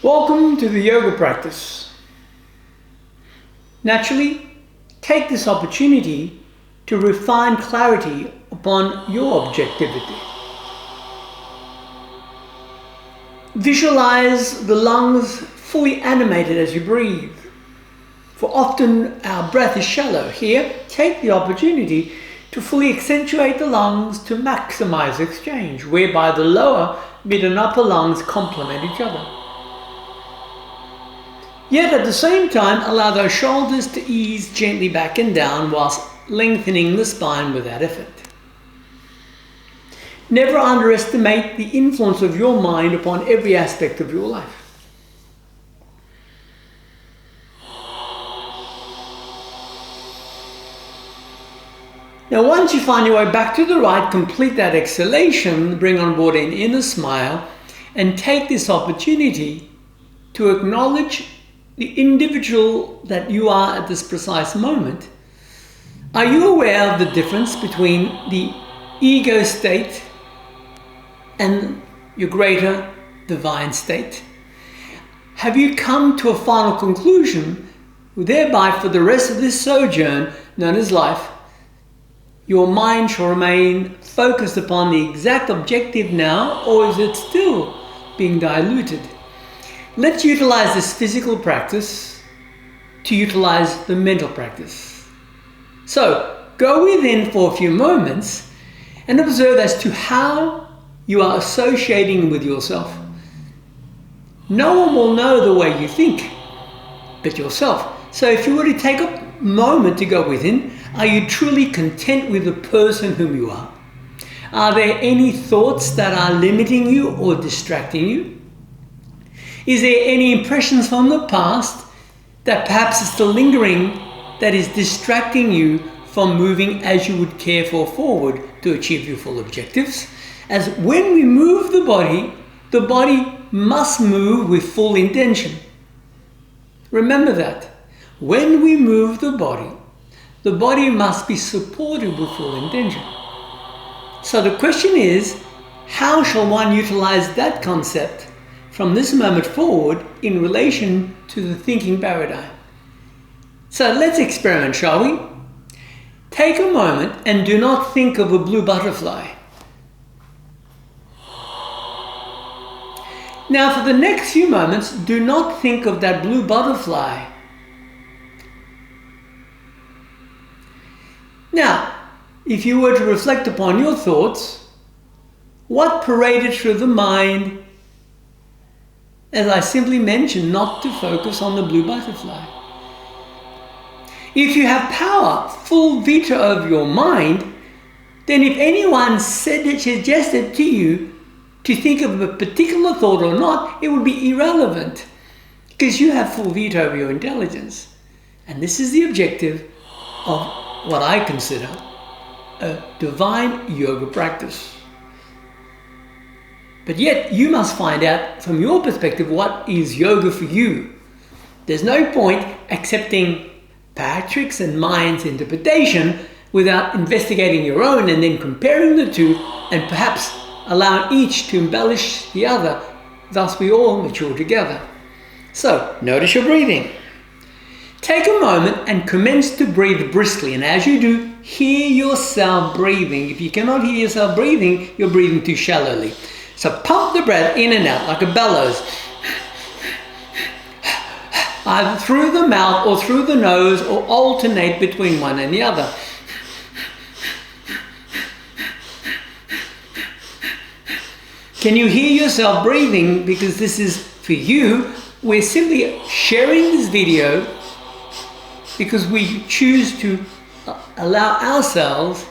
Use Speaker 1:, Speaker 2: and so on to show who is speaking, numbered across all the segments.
Speaker 1: Welcome to the yoga practice. Naturally, take this opportunity to refine clarity upon your objectivity. Visualize the lungs fully animated as you breathe. For often our breath is shallow. Here, take the opportunity to fully accentuate the lungs to maximize exchange, whereby the lower, mid and upper lungs complement each other. Yet at the same time, allow those shoulders to ease gently back and down whilst lengthening the spine without effort. Never underestimate the influence of your mind upon every aspect of your life. Now, once you find your way back to the right, complete that exhalation, bring on board an inner smile, and take this opportunity to acknowledge the individual that you are at this precise moment. Are you aware of the difference between the ego state and your greater divine state? Have you come to a final conclusion whereby for the rest of this sojourn known as life, your mind shall remain focused upon the exact objective now, or is it still being diluted? Let's utilize this physical practice to utilize the mental practice. So, go within for a few moments and observe as to how you are associating with yourself. No one will know the way you think but yourself. So if you were to take a moment to go within, are you truly content with the person whom you are? Are there any thoughts that are limiting you or distracting you? Is there any impressions from the past that perhaps is still lingering that is distracting you from moving as you would care for forward to achieve your full objectives? As when we move the body must move with full intention. Remember that. When we move the body must be supported with full intention. So the question is, how shall one utilize that concept from this moment forward in relation to the thinking paradigm? So let's experiment, shall we? Take a moment and do not think of a blue butterfly. Now for the next few moments, do not think of that blue butterfly. Now, if you were to reflect upon your thoughts, what paraded through the mind as I simply mentioned, not to focus on the blue butterfly? If you have power, full veto over your mind, then if anyone suggested to you to think of a particular thought or not, it would be irrelevant because you have full veto over your intelligence. And this is the objective of what I consider a divine yoga practice. But yet you must find out from your perspective what is yoga for you. There's no point accepting Patrick's and mine's interpretation without investigating your own and then comparing the two and perhaps allowing each to embellish the other. Thus we all mature together. So notice your breathing. Take a moment and commence to breathe briskly, and as you do, hear yourself breathing. If you cannot hear yourself breathing, you're breathing too shallowly. So pump the breath in and out like a bellows, either through the mouth or through the nose, or alternate between one and the other. Can you hear yourself breathing? Because this is for you. We're simply sharing this video because we choose to allow ourselves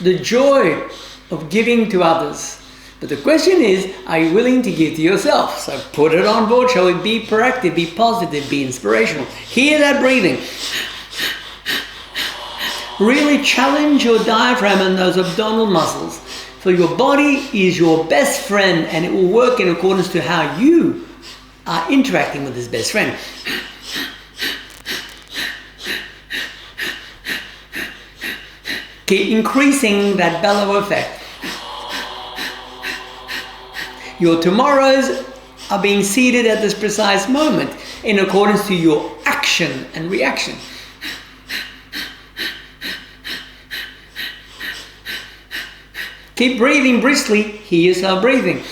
Speaker 1: the joy of giving to others. But the question is, are you willing to give to yourself? So put it on board, shall we? Be proactive, be positive, be inspirational. Hear that breathing. Really challenge your diaphragm and those abdominal muscles. For your body is your best friend and it will work in accordance to how you are interacting with this best friend. Keep increasing that bellow effect. Your tomorrows are being seated at this precise moment in accordance to your action and reaction. Keep breathing briskly. Here's our breathing.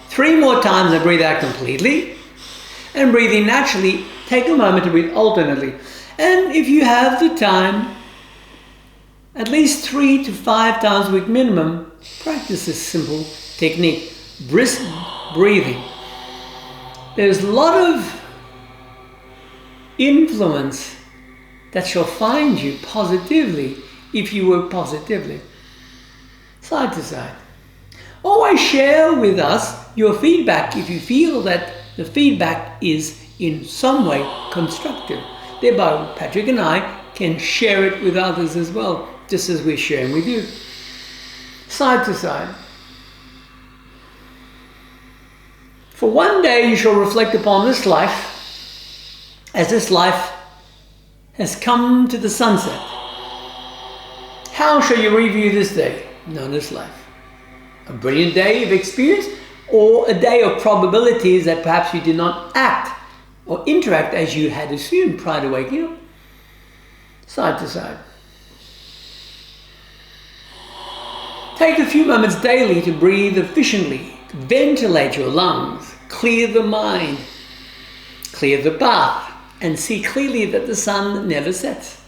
Speaker 1: Three more times and breathe out completely. And breathing naturally, take a moment to breathe alternately. And if you have the time, at least 3 to 5 times a week minimum, practice this simple technique, brisk breathing. There's a lot of influence that shall find you positively if you work positively. Side to side. Always share with us your feedback if you feel that the feedback is in some way constructive. Thereby, Patrick and I can share it with others as well, just as we're sharing with you. Side to side. For one day you shall reflect upon this life as this life has come to the sunset. How shall you review this day, known as life? A brilliant day of experience, or a day of probabilities that perhaps you did not act or interact as you had assumed prior to waking up? Side to side. Take a few moments daily to breathe efficiently, ventilate your lungs, clear the mind, clear the path, and see clearly that the sun never sets.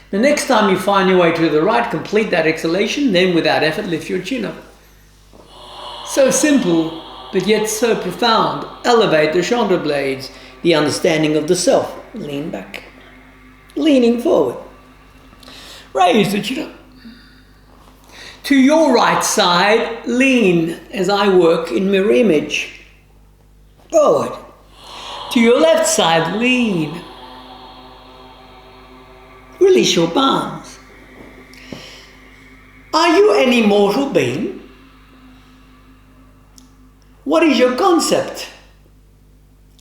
Speaker 1: The next time you find your way to the right, complete that exhalation, then without effort lift your chin up. So simple, but yet so profound. Elevate the shoulder blades, the understanding of the self. Lean back, leaning forward. Raise the chin up. To your right side, lean as I work in mirror image. Forward. To your left side, lean. Release your palms. Are you an immortal being? What is your concept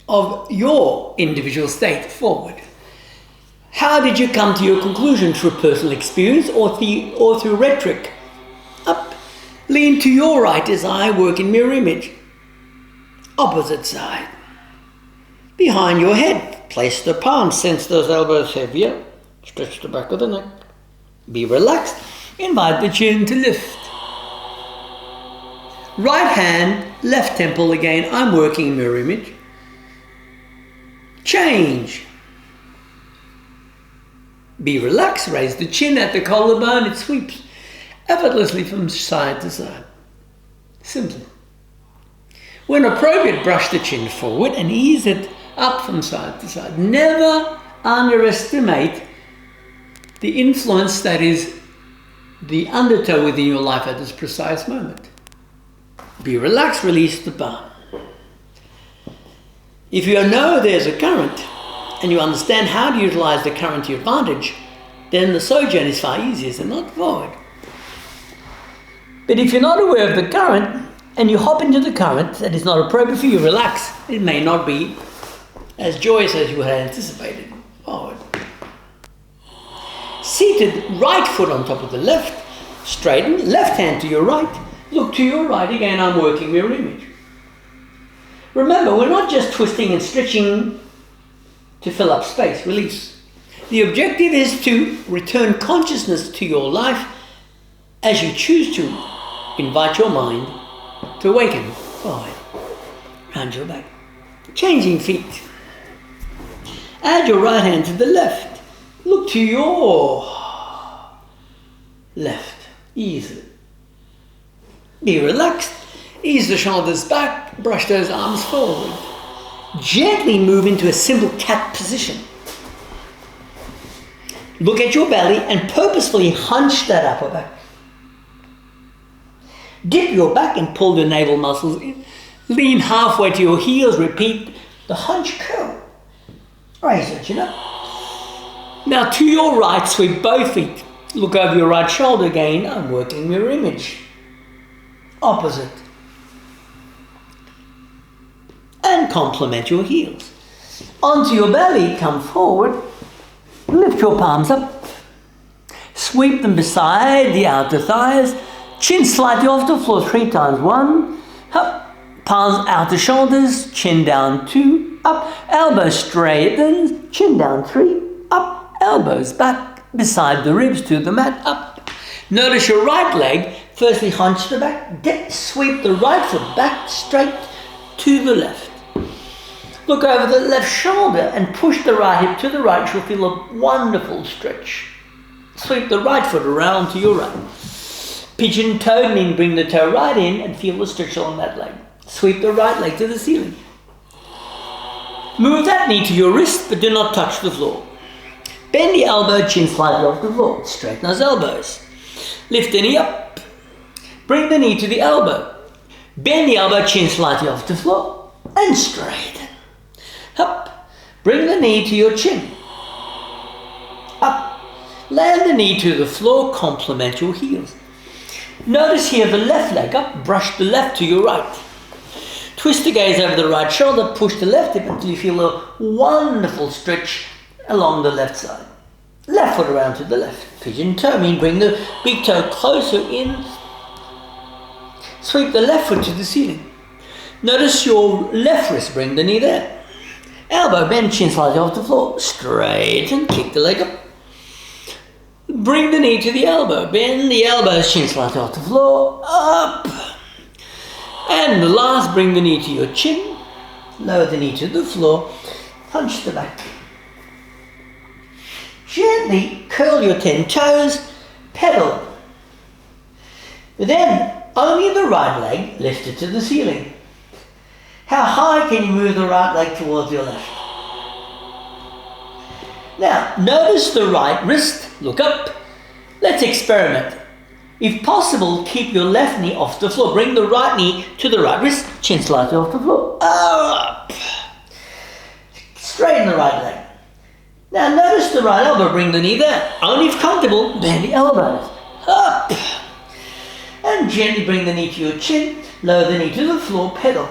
Speaker 1: of your individual state? Forward. How did you come to your conclusion? Through personal experience or through rhetoric? Up. Lean to your right as I work in mirror image. Opposite side. Behind your head, place the palms, sense those elbows heavier. Stretch the back of the neck. Be relaxed. Invite the chin to lift. Right hand, left temple again. I'm working in mirror image. Change. Be relaxed. Raise the chin at the collarbone. It sweeps effortlessly from side to side. Simple. When appropriate, brush the chin forward and ease it up from side to side. Never underestimate the influence that is the undertow within your life at this precise moment. Be relaxed, release the palm. If you know there's a current and you understand how to utilize the current to your advantage, then the sojourn is far easier than not forward. But if you're not aware of the current and you hop into the current that is not appropriate for you, relax. It may not be as joyous as you had anticipated. Forward. Seated, right foot on top of the left, straighten, left hand to your right, look to your right again, I'm working mirror image. Remember, we're not just twisting and stretching to fill up space, release. The objective is to return consciousness to your life as you choose to invite your mind to awaken. Forward, round your back. Changing feet. Add your right hand to the left. Look to your left, easily. Be relaxed. Ease the shoulders back, brush those arms forward. Gently move into a simple cat position. Look at your belly and purposefully hunch that upper back. Dip your back and pull the navel muscles in. Lean halfway to your heels, repeat the hunch curl. Raise your chin up. Now to your right, sweep both feet. Look over your right shoulder again. I'm working mirror image. Opposite. And complement your heels. Onto your belly, come forward. Lift your palms up. Sweep them beside the outer thighs. Chin slightly off the floor 3 times. 1, up. Palms out the shoulders, chin down 2, up. Elbows straighten, chin down 3, up. Elbows back beside the ribs to the mat, up. Notice your right leg. Firstly, hunch the back, dip, sweep the right foot back straight to the left. Look over the left shoulder and push the right hip to the right. You'll feel a wonderful stretch. Sweep the right foot around to your right. Pigeon toe, meaning bring the toe right in and feel the stretch on that leg. Sweep the right leg to the ceiling. Move that knee to your wrist, but do not touch the floor. Bend the elbow, chin slightly off the floor. Straighten those elbows. Lift the knee up. Bring the knee to the elbow. Bend the elbow, chin slightly off the floor. And straighten. Up. Bring the knee to your chin. Up. Land the knee to the floor, complement your heels. Notice here the left leg up, brush the left to your right. Twist the gaze over the right shoulder, push the left hip until you feel a wonderful stretch along the left side. Left foot around to the left. Pigeon toe, mean bring the big toe closer in. Sweep the left foot to the ceiling. Notice your left wrist, bring the knee there. Elbow bend, chin slightly off the floor. Straighten, kick the leg up. Bring the knee to the elbow. Bend the elbows, chin slightly off the floor. Up. And the last, bring the knee to your chin. Lower the knee to the floor. Hunch the back. Gently curl your 10 toes. Pedal. Then, only the right leg lifted to the ceiling. How high can you move the right leg towards your left? Now, notice the right wrist. Look up. Let's experiment. If possible, keep your left knee off the floor. Bring the right knee to the right wrist. Chin slightly off the floor. Up. Straighten the right leg. Now, notice the right elbow. Bring the knee there. Only if comfortable, bend the elbows. Up. And gently bring the knee to your chin. Lower the knee to the floor. Pedal.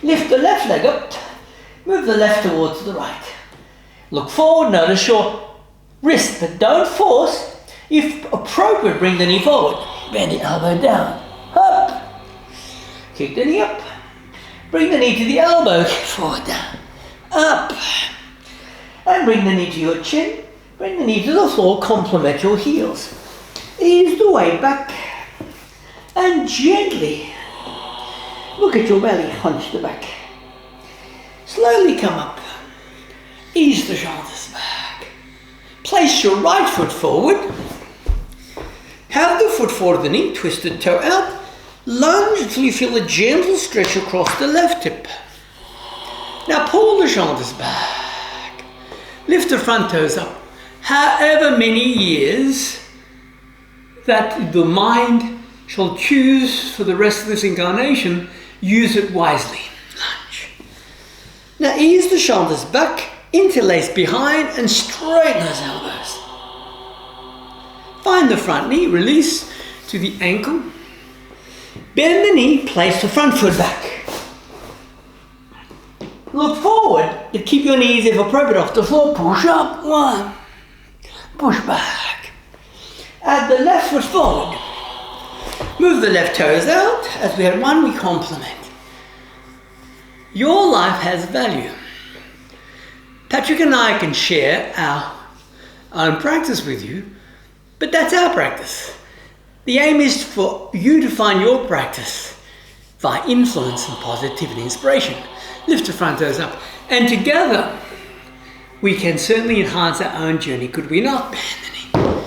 Speaker 1: Lift the left leg up. Move the left towards the right. Look forward, notice your wrist, but don't force. If appropriate, bring the knee forward. Bend the elbow down. Up. Kick the knee up. Bring the knee to the elbow. Forward, down. Up. And bring the knee to your chin. Bring the knee to the floor. Complement your heels. Ease the weight back. And gently look at your belly. Hunch the back. Slowly come up. Ease the shoulders back. Place your right foot forward. Have the foot forward the knee, twist the toe out. Lunge until you feel a gentle stretch across the left hip. Now pull the shoulders back. Lift the front toes up. However many years that the mind shall choose for the rest of this incarnation, use it wisely. Lunge. Now ease the shoulders back, interlace behind and straighten those elbows. Find the front knee, release to the ankle. Bend the knee, place the front foot back. Look forward, but keep your knees, if appropriate, off the floor. Push up, 1. Push back. Add the left foot forward. Move the left toes out. As we had 1, we complement. Your life has value. Patrick and I can share our own practice with you, but that's our practice. The aim is for you to find your practice via influence and positivity and inspiration. Lift the front toes up. And together, we can certainly enhance our own journey, could we not? Bend the knee.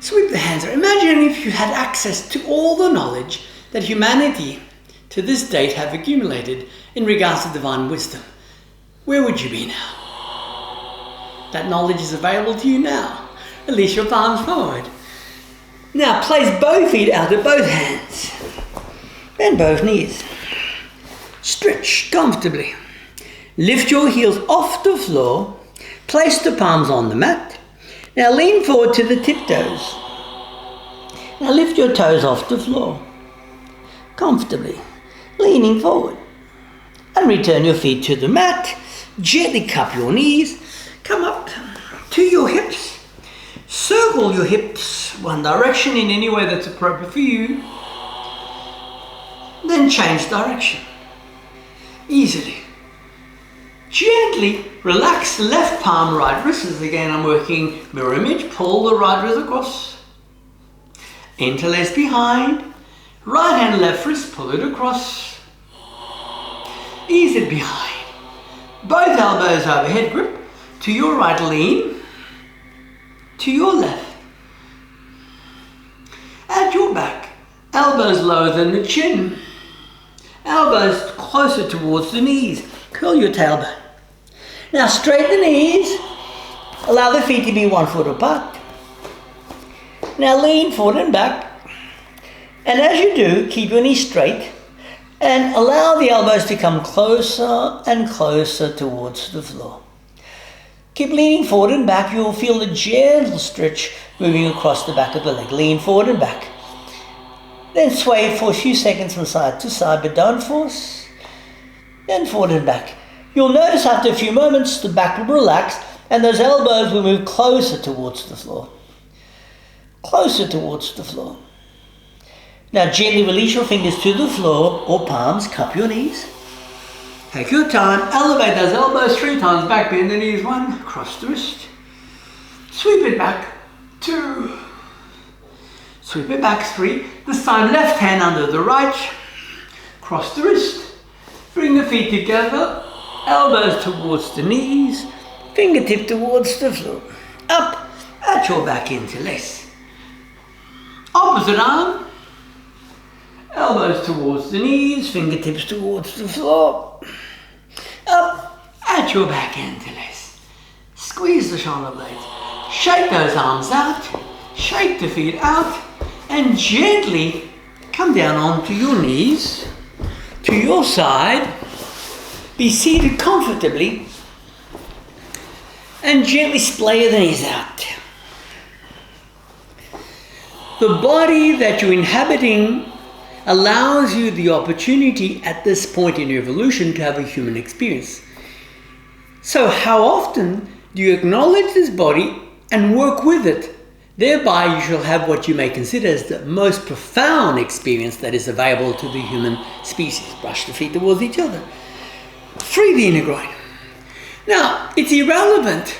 Speaker 1: Sweep the hands. Imagine if you had access to all the knowledge that humanity to this date have accumulated in regards to divine wisdom. Where would you be now? That knowledge is available to you now. Release your palms forward. Now place both feet out of both hands. Bend both knees. Stretch comfortably. Lift your heels off the floor. Place the palms on the mat. Now lean forward to the tiptoes. Now lift your toes off the floor. Comfortably. Leaning forward. And return your feet to the mat. Gently cup your knees. Come up to your hips. Circle your hips one direction in any way that's appropriate for you. Then change direction. Easily. Gently relax the left palm, right wrist. As again, I'm working mirror image. Pull the right wrist across. Interlace behind. Right hand, left wrist. Pull it across. Ease it behind. Both elbows overhead grip. To your right, lean. To your left. At your back, elbows lower than the chin. Elbows closer towards the knees. Curl your tailbone. Now straighten the knees. Allow the feet to be 1 foot apart. Now lean forward and back. And as you do, keep your knees straight and allow the elbows to come closer and closer towards the floor. Keep leaning forward and back. You will feel a gentle stretch moving across the back of the leg. Lean forward and back. Then sway for a few seconds from side to side, but don't force. Then forward and back. You'll notice after a few moments the back will relax and those elbows will move closer towards the floor. Closer towards the floor. Now gently release your fingers to the floor or palms, cup your knees. Take your time, elevate those elbows 3 times, back bend the knees 1, cross the wrist. Sweep it back 2. Sweep it back 3. This time left hand under the right. Cross the wrist. Bring the feet together. Elbows towards the knees. Fingertip towards the floor. Up at your back interlace. Opposite arm. Elbows towards the knees. Fingertips towards the floor. Up at your back interlace. Squeeze the shoulder blades. Shake those arms out. Shake the feet out. And gently come down onto your knees, to your side. Be seated comfortably and gently splay the knees out. The body that you're inhabiting allows you the opportunity at this point in evolution to have a human experience. So how often do you acknowledge this body and work with it? Thereby you shall have what you may consider as the most profound experience that is available to the human species. Brush the feet towards each other. Free the inner groin. Now, it's irrelevant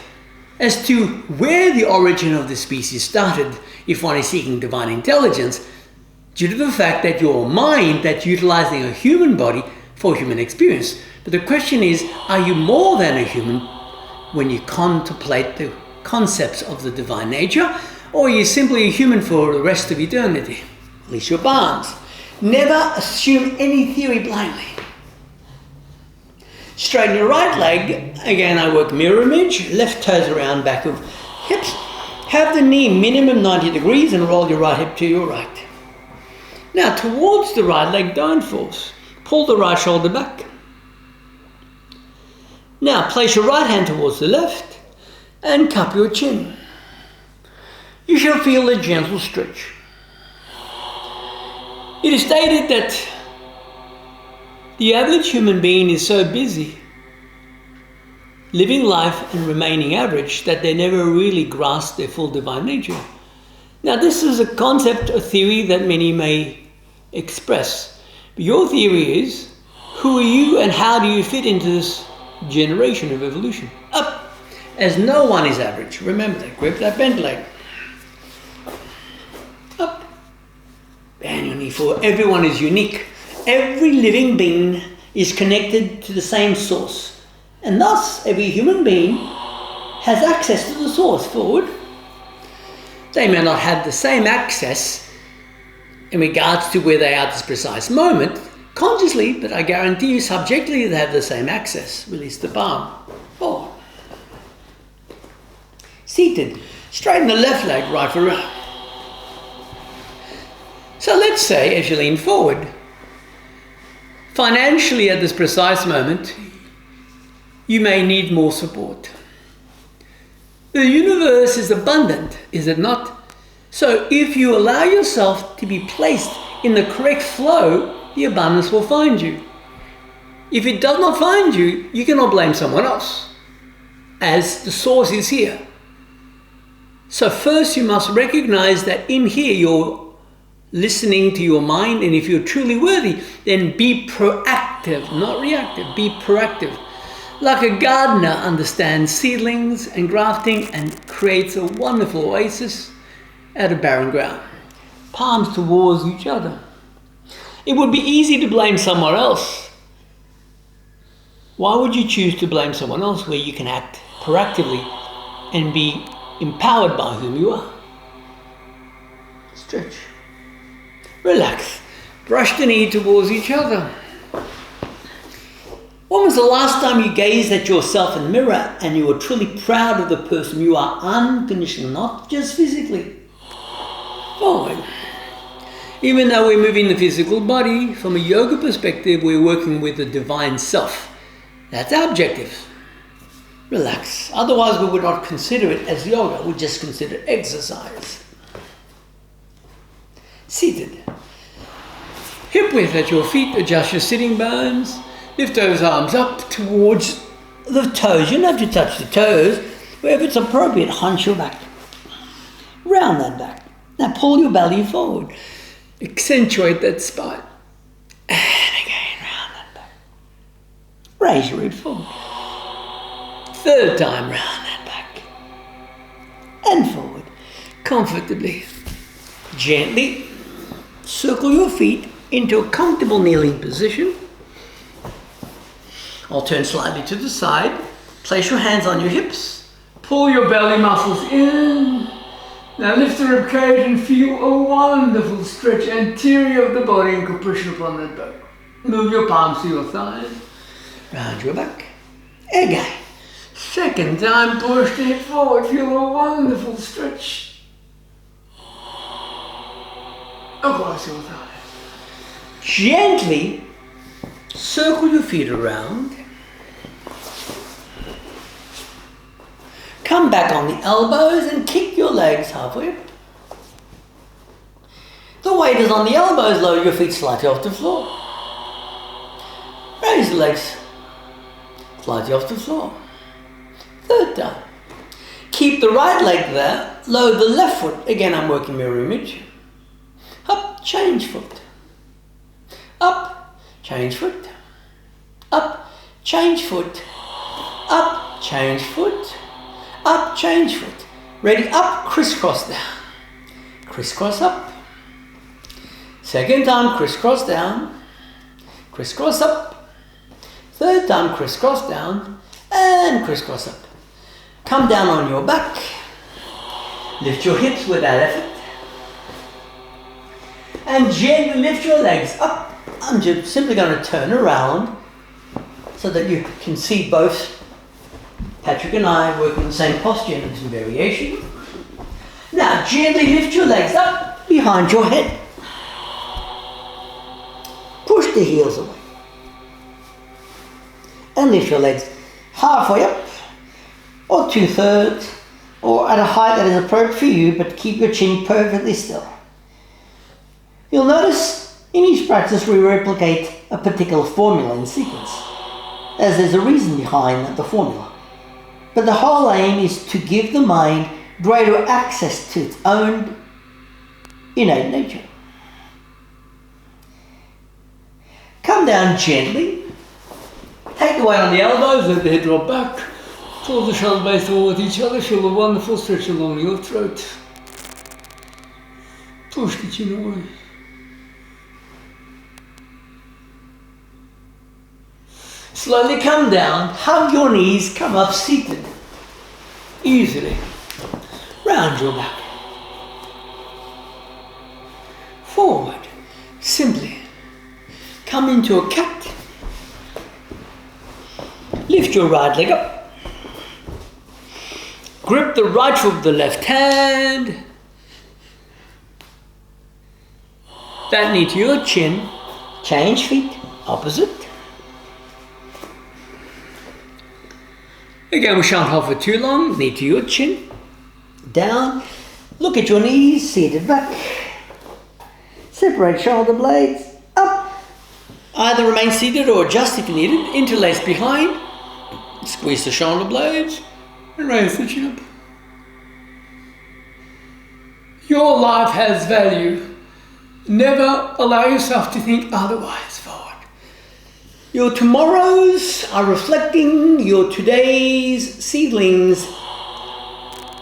Speaker 1: as to where the origin of the species started if one is seeking divine intelligence, due to the fact that your mind that's utilizing a human body for human experience. But the question is, are you more than a human when you contemplate the concepts of the divine nature? Or are you simply a human for the rest of eternity? Release your palms. Never assume any theory blindly. Straighten your right leg. Again, I work mirror image. Left toes around back of hips. Have the knee minimum 90 degrees and roll your right hip to your right. Now towards the right leg, don't force. Pull the right shoulder back. Now place your right hand towards the left and cup your chin. You shall feel a gentle stretch. It is stated that the average human being is so busy living life and remaining average that they never really grasp their full divine nature. Now this is a concept, a theory that many may express. But your theory is, who are you and how do you fit into this generation of evolution? Up, as no one is average. Remember that, grip that bent leg. Up, bend your knee forward. Everyone is unique. Every living being is connected to the same source. And thus, every human being has access to the source. Forward. They may not have the same access in regards to where they are at this precise moment, consciously, but I guarantee you subjectively they have the same access. Release the palm. Forward. Seated. Straighten the left leg, right foot around. So let's say, as you lean forward, financially at this precise moment, you may need more support. The universe is abundant, is it not? So if you allow yourself to be placed in the correct flow, the abundance will find you. If it does not find you, you cannot blame someone else, as the source is here. So first you must recognize that in here you're listening to your mind, and if you're truly worthy, then be proactive, not reactive, be proactive. Like a gardener understands seedlings and grafting and creates a wonderful oasis out of barren ground. Palms towards each other. It would be easy to blame someone else. Why would you choose to blame someone else where you can act proactively and be empowered by whom you are? Stretch. Relax. Brush the knee towards each other. When was the last time you gazed at yourself in the mirror and you were truly proud of the person you are unconditionally, not just physically? Forward. Even though we're moving the physical body, from a yoga perspective, we're working with the divine self. That's our objective. Relax. Otherwise, we would not consider it as yoga. We just consider it exercise. Seated. Hip width at your feet. Adjust your sitting bones. Lift those arms up towards the toes. You don't have to touch the toes. But if it's appropriate, hunch your back. Round that back. Now pull your belly forward. Accentuate that spine. And again, round that back. Raise your head forward. Third time, round that back. And forward. Comfortably. Gently circle your feet into a comfortable kneeling position. I'll turn slightly to the side. Place your hands on your hips. Pull your belly muscles in. Now lift the rib cage and feel a wonderful stretch anterior of the body and compression upon that back. Move your palms to your thighs. Round your back. Again. Second time, push the hip forward. Feel a wonderful stretch across your thighs. Gently circle your feet around. Come back on the elbows and kick your legs halfway up. The weight is on the elbows. Lower your feet slightly off the floor. Raise the legs slightly off the floor. Third time. Keep the right leg there. Lower the left foot. Again, I'm working mirror image. Up, change foot. Up, change foot. Up, change foot. Up, change foot. Up, change foot. Ready, up, crisscross down. Crisscross up. Second time, crisscross down. Crisscross up. Third time, crisscross down. And crisscross up. Come down on your back. Lift your hips without effort. And gently lift your legs up. I'm just simply going to turn around so that you can see both Patrick and I working in the same posture and some variation. Now gently lift your legs up behind your head. Push the heels away. And lift your legs halfway up or 2/3 or at a height that is appropriate for you, but keep your chin perfectly still. You'll notice in each practice we replicate a particular formula in sequence, as there's a reason behind the formula. But the whole aim is to give the mind greater access to its own innate nature. Come down gently. Take the weight on the elbows, let the head drop back. Pull the shoulder blades towards each other. Feel a wonderful stretch along your throat. Push the chin away. Slowly come down, hug your knees, come up seated. Easily. Round your back. Forward. Simply. Come into a cat. Lift your right leg up. Grip the right foot with the left hand. That knee to your chin. Change feet. Opposite. Again, we shan't hold for too long. Knee to your chin. Down. Look at your knees. Seated back. Separate shoulder blades. Up. Either remain seated or adjust if you need it. Interlace behind. Squeeze the shoulder blades. And raise the chin up. Your life has value. Never allow yourself to think otherwise forward. Your tomorrows are reflecting your today's seedlings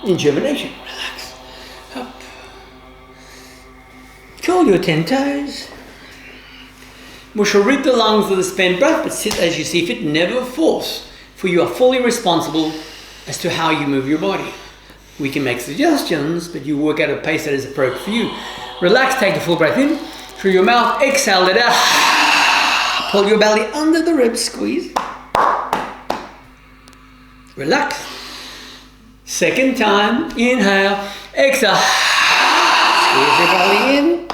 Speaker 1: in germination. Relax. Up. Curl your 10 toes. We shall rid the lungs of the spent breath, but sit as you see fit, never force, for you are fully responsible as to how you move your body. We can make suggestions, but you work at a pace that is appropriate for you. Relax, take a full breath in through your mouth, exhale it out. Pull your belly under the ribs, squeeze. Relax. Second time, inhale, exhale. Squeeze your belly in.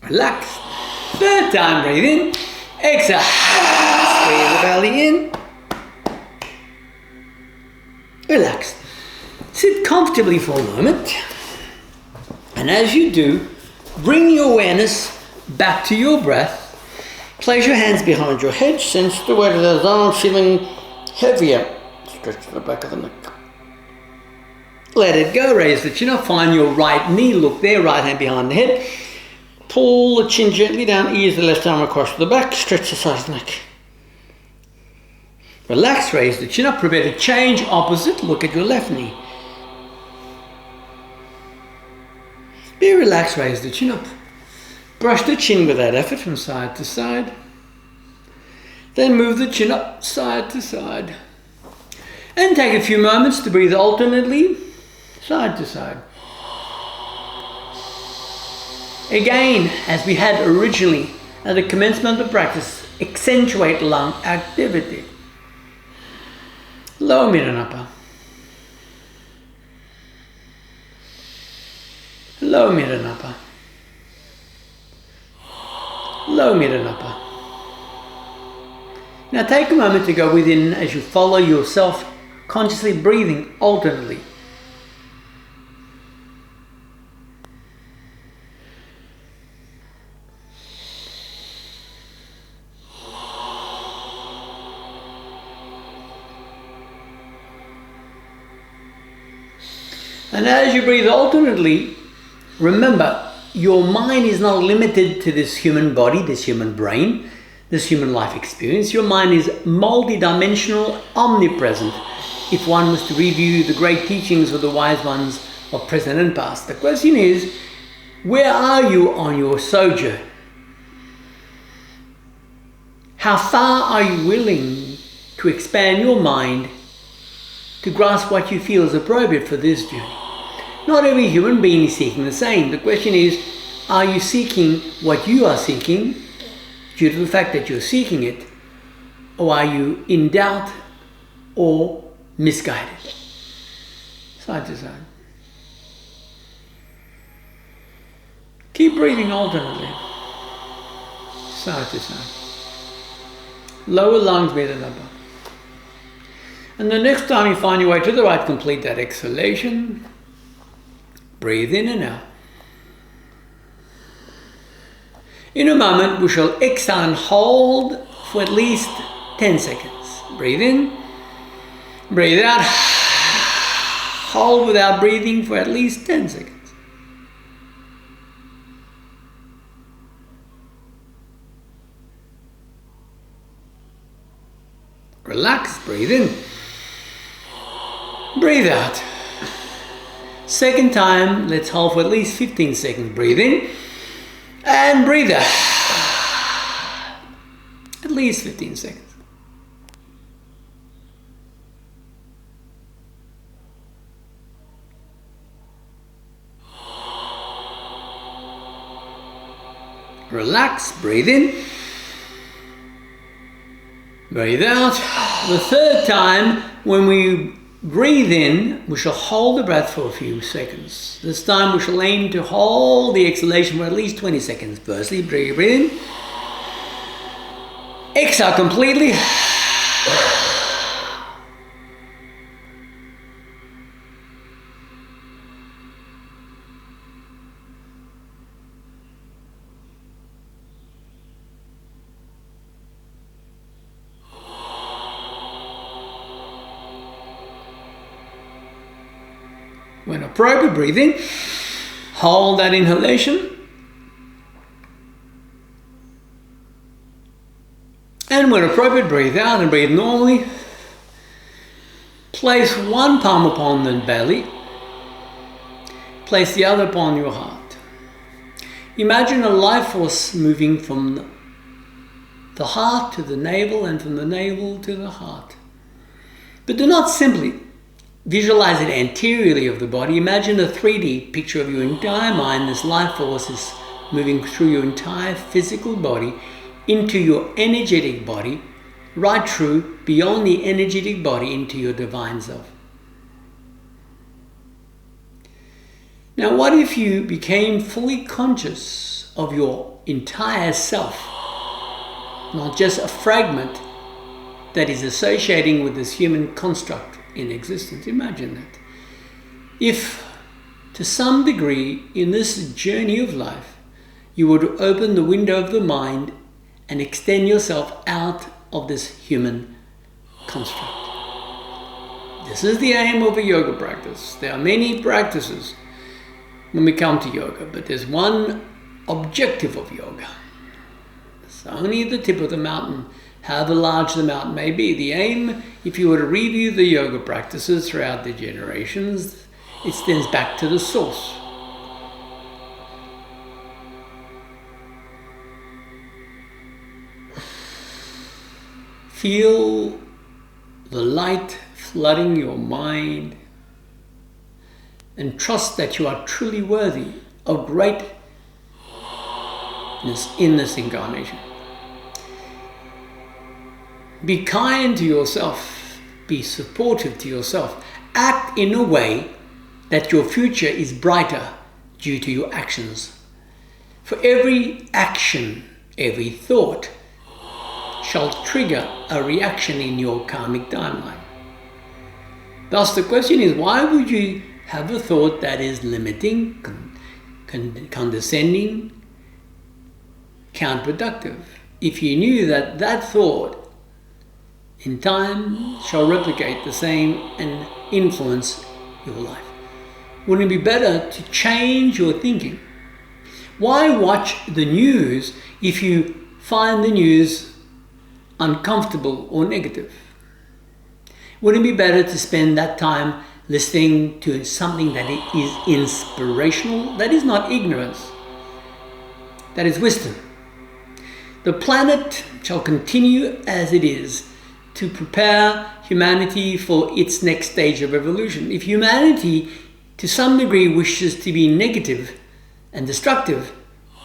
Speaker 1: Relax. Third time, breathe in, exhale. Squeeze the belly in. Relax. Sit comfortably for a moment. And as you do, bring your awareness back to your breath. Place your hands behind your head. Sense the weight of those arms feeling heavier. Stretch to the back of the neck. Let it go. Raise the chin up. Find your right knee. Look there. Right hand behind the head. Pull the chin gently down. Ease the left arm across the back. Stretch the side of the neck. Relax. Raise the chin up. Prepare to change opposite. Look at your left knee. Be relaxed. Raise the chin up. Brush the chin without effort from side to side. Then move the chin up side to side. And take a few moments to breathe alternately, side to side. Again, as we had originally at the commencement of the practice, accentuate lung activity. Lower, mid and upper. Lower, mid and upper. Low, mid and upper. Now take a moment to go within as you follow yourself, consciously breathing alternately. And as you breathe alternately, remember, your mind is not limited to this human body, this human brain, this human life experience. Your mind is multidimensional, omnipresent. If one was to review the great teachings of the wise ones of present and past, the question is, where are you on your sojourn? How far are you willing to expand your mind to grasp what you feel is appropriate for this journey? Not every human being is seeking the same. The question is, are you seeking what you are seeking due to the fact that you're seeking it, or are you in doubt or misguided? Side to side. Keep breathing alternately. Side to side. Lower lungs, mid and upper. And the next time you find your way to the right, complete that exhalation. Breathe in and out. In a moment, we shall exhale and hold for at least 10 seconds. Breathe in, breathe out. Hold without breathing for at least 10 seconds. Relax, breathe in, breathe out. Second time, let's hold for at least 15 seconds. Breathe in and breathe out. At least 15 seconds. Relax, breathe in, breathe out. The third time, when we breathe in, we shall hold the breath for a few seconds. This time we shall aim to hold the exhalation for at least 20 seconds. Firstly, breathe in. Exhale completely. When appropriate, breathe in. Hold that inhalation. And when appropriate, breathe out and breathe normally. Place one palm upon the belly. Place the other upon your heart. Imagine a life force moving from the heart to the navel and from the navel to the heart. But do not simply visualize it anteriorly of the body. Imagine a 3D picture of your entire mind. This life force is moving through your entire physical body into your energetic body, right through beyond the energetic body into your divine self. Now, what if you became fully conscious of your entire self, not just a fragment that is associating with this human construct in existence? Imagine that. If, to some degree, in this journey of life, you were to open the window of the mind and extend yourself out of this human construct. This is the aim of a yoga practice. There are many practices when we come to yoga, but there's one objective of yoga. It's only the tip of the mountain, however large the mountain may be. The aim, if you were to review the yoga practices throughout the generations, it stems back to the source. Feel the light flooding your mind and trust that you are truly worthy of greatness in this incarnation. Be kind to yourself. Be supportive to yourself. Act in a way that your future is brighter due to your actions. For every action, every thought shall trigger a reaction in your karmic timeline. Thus the question is, why would you have a thought that is limiting, condescending, counterproductive, if you knew that that thought in time shall replicate the same and influence your life? Wouldn't it be better to change your thinking? Why watch the news if you find the news uncomfortable or negative? Wouldn't it be better to spend that time listening to something that is inspirational? That is not ignorance. That is wisdom. The planet shall continue as it is to prepare humanity for its next stage of evolution. If humanity to some degree wishes to be negative and destructive,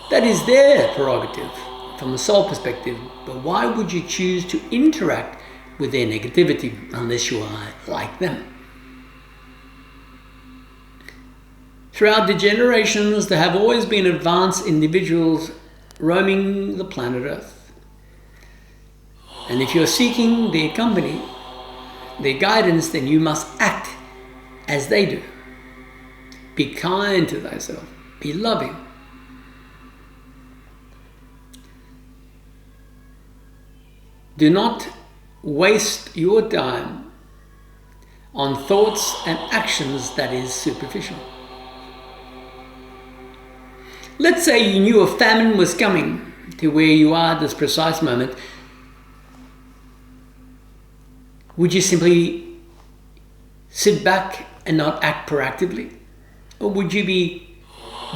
Speaker 1: that is their prerogative from a soul perspective. But why would you choose to interact with their negativity unless you are like them? Throughout the generations, there have always been advanced individuals roaming the planet Earth. And if you're seeking their company, their guidance, then you must act as they do. Be kind to thyself. Be loving. Do not waste your time on thoughts and actions that is superficial. Let's say you knew a famine was coming to where you are at this precise moment. Would you simply sit back and not act proactively? Or would you be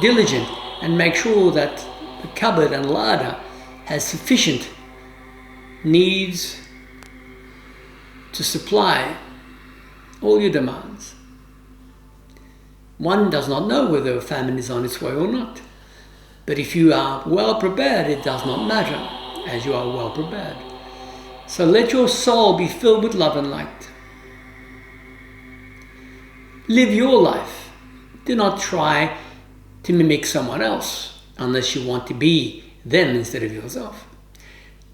Speaker 1: diligent and make sure that the cupboard and larder has sufficient needs to supply all your demands? One does not know whether a famine is on its way or not. But if you are well prepared, it does not matter, as you are well prepared. So let your soul be filled with love and light. Live your life. Do not try to mimic someone else unless you want to be them instead of yourself.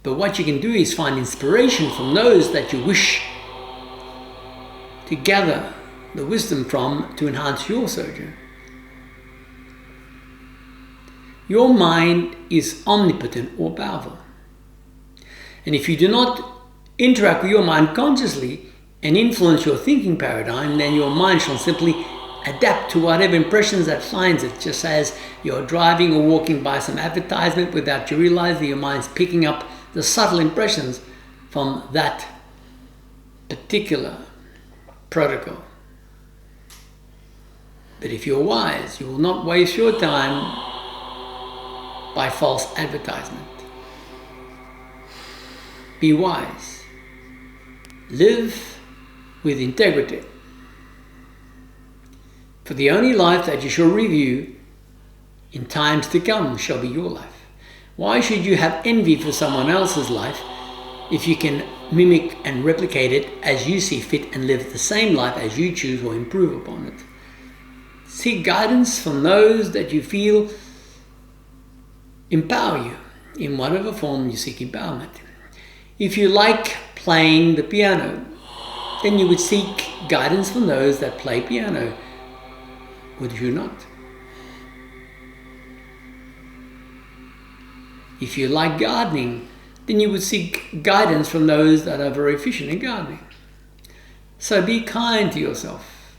Speaker 1: But what you can do is find inspiration from those that you wish to gather the wisdom from to enhance your sojourn. Your mind is omnipotent or powerful. And if you do not interact with your mind consciously and influence your thinking paradigm, then your mind shall simply adapt to whatever impressions that finds it. Just as you're driving or walking by some advertisement without you realizing, your mind's picking up the subtle impressions from that particular protocol. But if you're wise, you will not waste your time by false advertisement. Be wise. Live with integrity. For the only life that you shall review in times to come shall be your life. Why should you have envy for someone else's life if you can mimic and replicate it as you see fit and live the same life as you choose or improve upon it? Seek guidance from those that you feel empower you in whatever form you seek empowerment. If you like playing the piano, then you would seek guidance from those that play piano. Would you not? If you like gardening, then you would seek guidance from those that are very efficient in gardening. So be kind to yourself.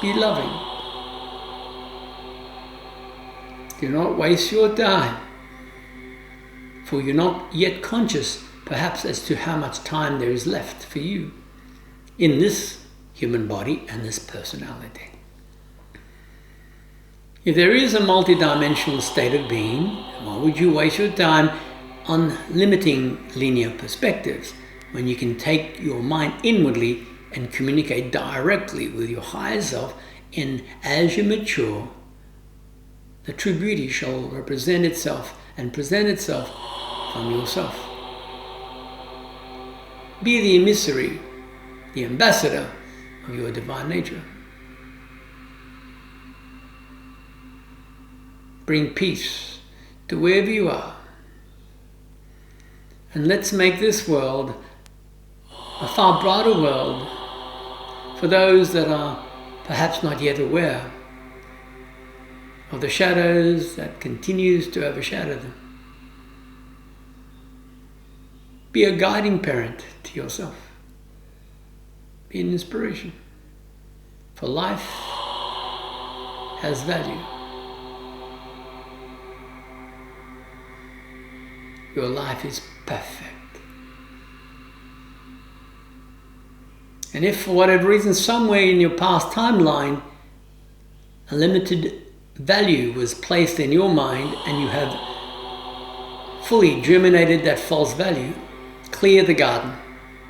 Speaker 1: Be loving. Do not waste your time, for you're not yet conscious, perhaps, as to how much time there is left for you in this human body and this personality. If there is a multidimensional state of being, why would you waste your time on limiting linear perspectives when you can take your mind inwardly and communicate directly with your higher self? And as you mature, the true beauty shall represent itself and present itself from yourself. Be the emissary, the ambassador of your divine nature. Bring peace to wherever you are. And let's make this world a far brighter world for those that are perhaps not yet aware of the shadows that continues to overshadow them. Be a guiding parent to yourself. Be an inspiration. For life has value. Your life is perfect. And if for whatever reason, somewhere in your past timeline, a limited value was placed in your mind and you have fully germinated that false value, clear the garden.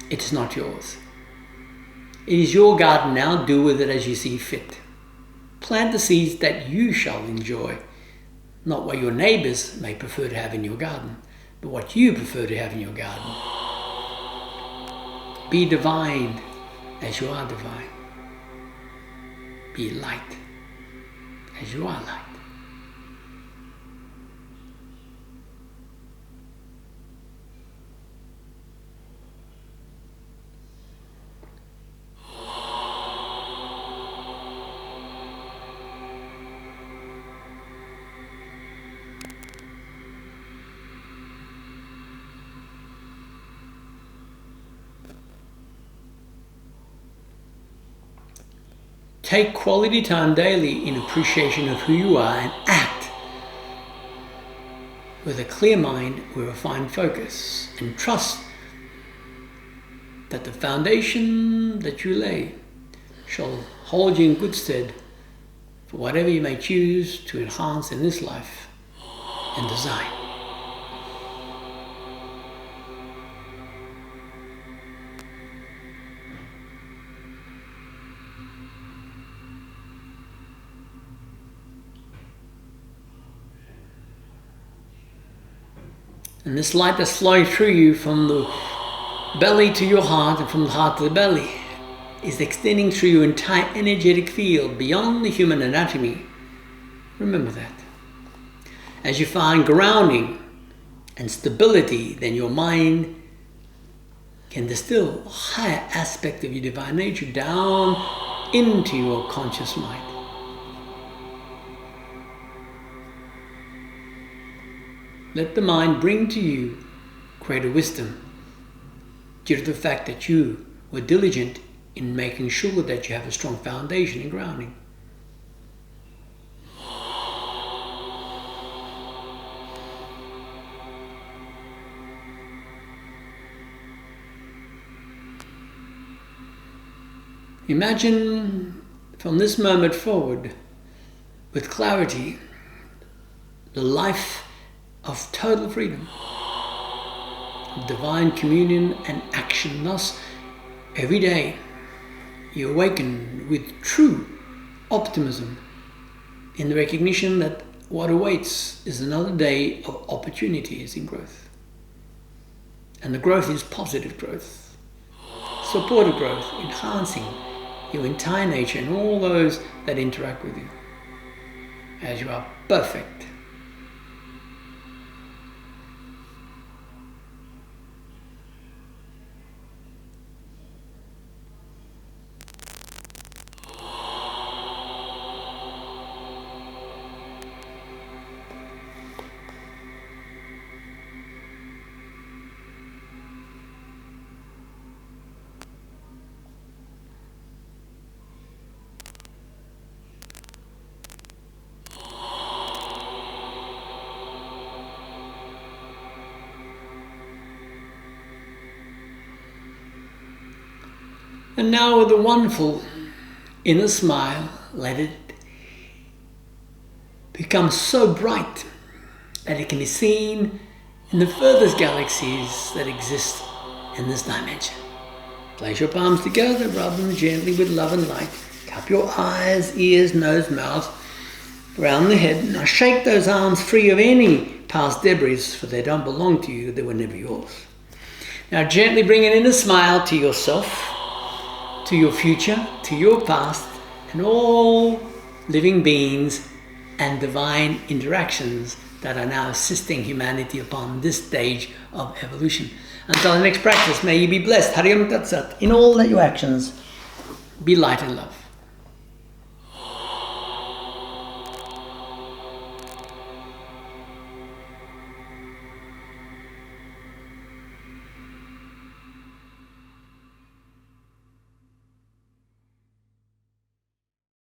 Speaker 1: It is not yours. It is your garden now. Do with it as you see fit. Plant the seeds that you shall enjoy, not what your neighbors may prefer to have in your garden, but what you prefer to have in your garden. Be divine as you are divine. Be light as you are light. Take quality time daily in appreciation of who you are and act with a clear mind with a refined focus, and trust that the foundation that you lay shall hold you in good stead for whatever you may choose to enhance in this life and design. And this light that's flowing through you from the belly to your heart and from the heart to the belly is extending through your entire energetic field beyond the human anatomy. Remember that. As you find grounding and stability, then your mind can distill a higher aspect of your divine nature down into your conscious mind. Let the mind bring to you greater wisdom due to the fact that you were diligent in making sure that you have a strong foundation and grounding. Imagine from this moment forward, with clarity, the life of total freedom, of divine communion and action. Thus, every day you awaken with true optimism in the recognition that what awaits is another day of opportunities in growth. And the growth is positive growth, supportive growth, enhancing your entire nature and all those that interact with you, as you are perfect. And now with a wonderful inner smile, let it become so bright that it can be seen in the furthest galaxies that exist in this dimension. Place your palms together, rub them gently with love and light. Cup your eyes, ears, nose, mouth, around the head. Now shake those arms free of any past debris, for they don't belong to you, they were never yours. Now gently bring an inner smile to yourself, to your future, to your past, and all living beings and divine interactions that are now assisting humanity upon this stage of evolution. Until the next practice, may you be blessed. Hari Om Tat Sat. In all that your actions, be light and love.